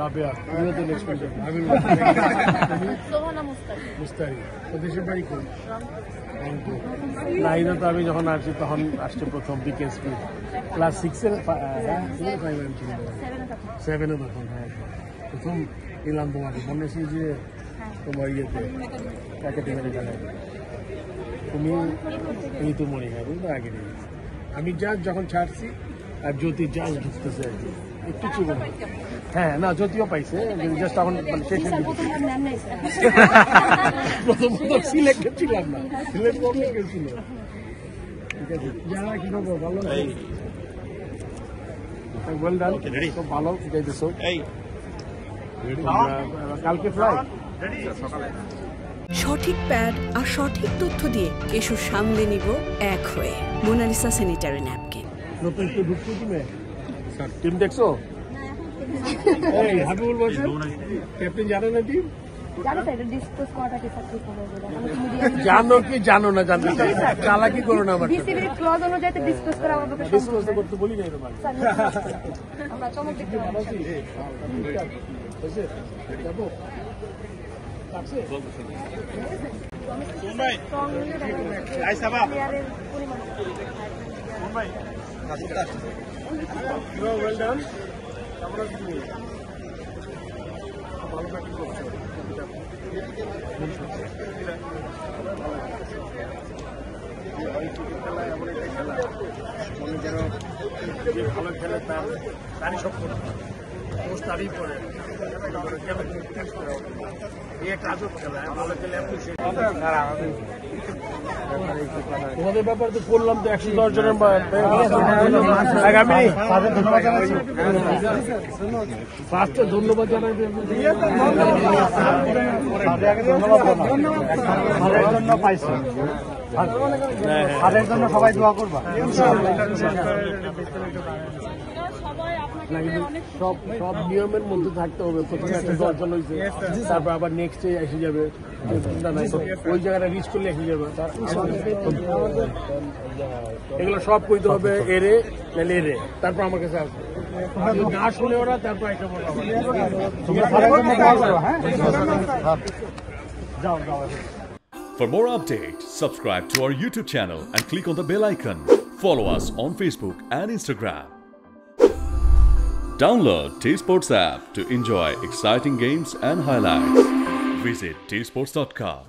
রাবেয়া তুমিও তো নেক্সট পেজে আমি সোহানা মুস্তারি তো দেশের বাড়ি কই নাইরা তো আমি যখন আসছি তখন আসছে প্রথম বিকেএসপি ক্লাস 6-এর 5 আমি ছিল 7-এ তখন প্রথম এলাম তোমাকে মনে আছে যে তোমার ইয়েতে একাডেমির খেলায় তুমি এই তো মনে হয় বুঝলো আগে নেই আমি যা যখন ছাড়ছি আর জ্যোতি জাস্ট ঢুকতেছে আর কি একটু ছিল হ্যাঁ না জ্যোতিও পাইছে জাস্ট তখন মানে শেষ প্রথম সিলেক্টেড ছিলাম না সিলেক্ট করলে কেউ ছিল ঠিক আছে যারা কি করবো ভালো ওয়েল ডান খুব ভালো যাইতেছো কালকে ফ্লাইট সঠিক প্যাড আর সঠিক তথ্য দিয়ে কেশু সামলে নিব এক হয়ে মোনালিসা স্যানিটারি ন্যাপকিন নতুন একটু ঢুকছো তুমি টিম দেখছো এই হাবিবুল বলছেন ক্যাপ্টেন জানে না টিম জানো কি জানো না জানতে চাই চালাকি করো না আমার ডিসকাস করতে বলি না যাবো ওয়েল ডান ভালো ব্যাটিং করছো খেলা এমন একটা খেলা মানে যেন যে ভালো খেলে তারই সব করতে পোস্ট তারিফ করে তোমাদের ব্যাপারে তো করলাম তো 110 জনের আগামী ফার্স্টে ধন্যবাদ জানাই তাদের জন্য সবাই দোয়া করবা সব সব নিয়মের মধ্যে থাকতে হবে প্রথমে একটা দর্শন হয়েছে তারপর আবার নেক্সট এসে যাবে ওই জায়গাটা রিচ করলে এসে যাবে এগুলো সব করতে হবে এরে নাহলে এরে তারপর আমার কাছে আসবে না শুনে ওরা তারপর একটা For more updates, subscribe to our YouTube channel and click on the bell icon. Follow us on Facebook and Instagram. Download T-Sports app to enjoy exciting games and highlights. Visit tsports.com.